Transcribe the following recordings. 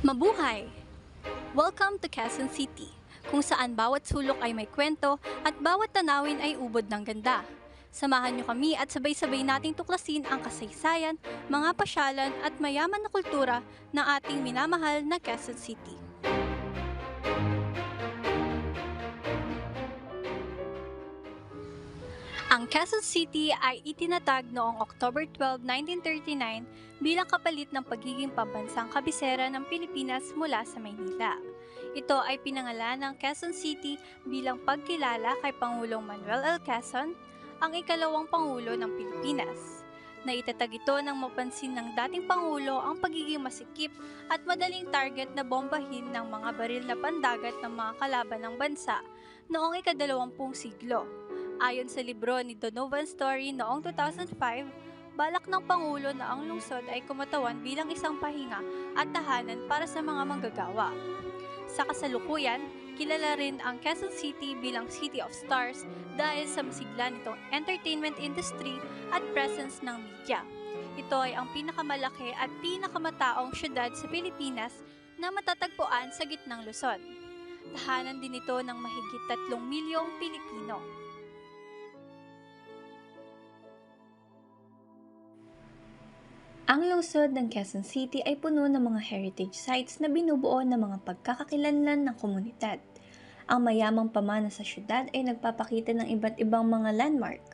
Mabuhay! Welcome to Quezon City, kung saan bawat sulok ay may kwento at bawat tanawin ay ubod ng ganda. Samahan niyo kami at sabay-sabay nating tuklasin ang kasaysayan, mga pasyalan at mayaman na kultura ng ating minamahal na Quezon City. Ang Quezon City ay itinatag noong October 12, 1939 bilang kapalit ng pagiging pambansang kabisera ng Pilipinas mula sa Maynila. Ito ay pinangalan ng Quezon City bilang pagkilala kay Pangulong Manuel L. Quezon, ang ikalawang Pangulo ng Pilipinas. Naitatag ito nang mapansin ng dating Pangulo ang pagiging masikip at madaling target na bombahin ng mga baril na pandagat ng mga kalaban ng bansa noong ika-20 siglo. Ayon sa libro ni Donovan Story noong 2005, balak ng Pangulo na ang lungsod ay kumatawan bilang isang pahinga at tahanan para sa mga manggagawa. Sa kasalukuyan, kilala rin ang Quezon City bilang City of Stars dahil sa masigla nitong entertainment industry at presence ng media. Ito ay ang pinakamalaki at pinakamataong syudad sa Pilipinas na matatagpuan sa gitnang Luzon. Tahanan din ito ng mahigit 3 milyong Pilipino. Ang lungsod ng Quezon City ay puno ng mga heritage sites na binubuo ng mga pagkakakilanlan ng komunidad. Ang mayamang pamana sa syudad ay nagpapakita ng iba't ibang mga landmark.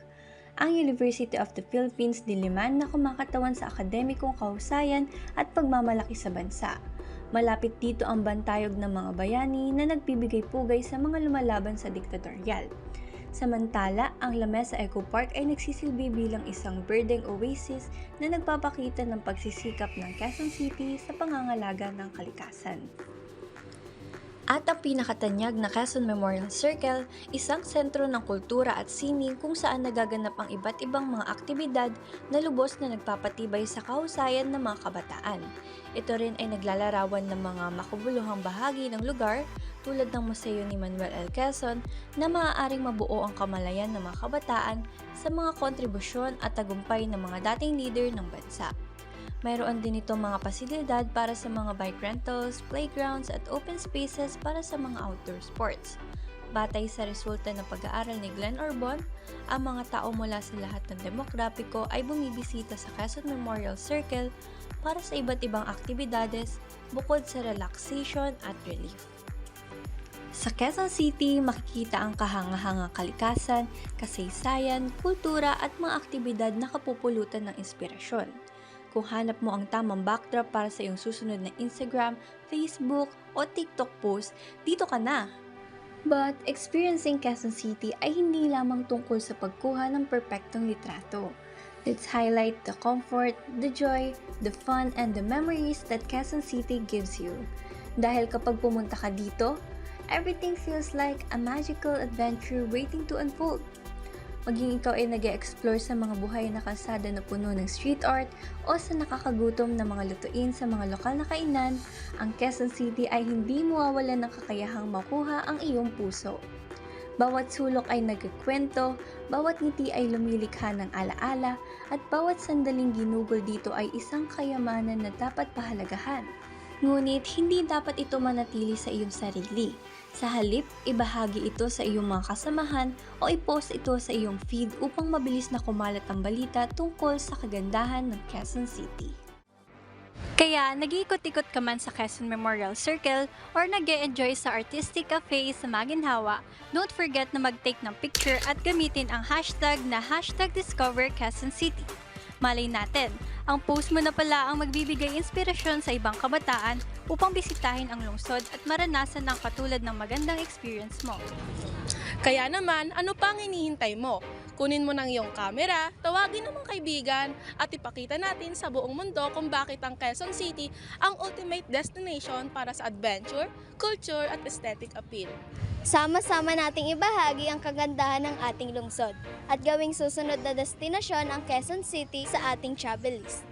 Ang University of the Philippines Diliman na kumakatawan sa akademikong kahusayan at pagmamalaki sa bansa. Malapit dito ang bantayog ng mga bayani na nagbibigay pugay sa mga lumalaban sa diktadoryal. Samantala, ang La Mesa Eco Park ay nagsisilbi bilang isang birding oasis na nagpapakita ng pagsisikap ng Quezon City sa pangangalaga ng kalikasan. At ang pinakatanyag na Quezon Memorial Circle, isang sentro ng kultura at sining kung saan nagaganap ang iba't ibang mga aktibidad na lubos na nagpapatibay sa kahusayan ng mga kabataan. Ito rin ay naglalarawan ng mga makabuluhang bahagi ng lugar tulad ng Museo ni Manuel L. Quezon na maaaring mabuo ang kamalayan ng mga kabataan sa mga kontribusyon at tagumpay ng mga dating leader ng bansa. Mayroon din ito mga pasilidad para sa mga bike rentals, playgrounds at open spaces para sa mga outdoor sports. Batay sa resulta ng pag-aaral ni Glenn Orbon, ang mga tao mula sa lahat ng demograpiko ay bumibisita sa Quezon Memorial Circle para sa iba't ibang aktibidades bukod sa relaxation at relief. Sa Quezon City, makikita ang kahanga-hanga kalikasan, kasaysayan, kultura at mga aktibidad na kapupulutan ng inspirasyon. Kung hanap mo ang tamang backdrop para sa iyong susunod na Instagram, Facebook o TikTok post, dito ka na! But experiencing Quezon City ay hindi lamang tungkol sa pagkuha ng perpektong litrato. Let's highlight the comfort, the joy, the fun, and the memories that Quezon City gives you. Dahil kapag pumunta ka dito, everything feels like a magical adventure waiting to unfold. Maging ikaw ay nag-e-explore sa mga buhay na kalsada na puno ng street art o sa nakakagutom na mga lutuin sa mga lokal na kainan, ang Quezon City ay hindi mawawalan ng kakayahang makuha ang iyong puso. Bawat sulok ay nagkikwento, bawat ngiti ay lumilikha ng alaala, at bawat sandaling ginugol dito ay isang kayamanan na dapat pahalagahan. Ngunit hindi dapat ito manatili sa iyong sarili. Sa halip, ibahagi ito sa iyong mga kasamahan o i-post ito sa iyong feed upang mabilis na kumalat ang balita tungkol sa kagandahan ng Quezon City. Kaya nag-iikot-ikot ka man sa Quezon Memorial Circle or nag-e-enjoy sa Artistic Cafe sa Maginhawa, don't forget na mag-take ng picture at gamitin ang hashtag na #DiscoverQuezonCity. Malay natin, ang post mo na pala ang magbibigay inspirasyon sa ibang kabataan upang bisitahin ang lungsod at maranasan ng katulad ng magandang experience mo. Kaya naman, ano pang hinihintay mo? Kunin mo ng iyong camera, tawagin ng mga kaibigan, at ipakita natin sa buong mundo kung bakit ang Quezon City ang ultimate destination para sa adventure, culture, at aesthetic appeal. Sama-sama nating ibahagi ang kagandahan ng ating lungsod at gawing susunod na destinasyon ang Quezon City sa ating travel list.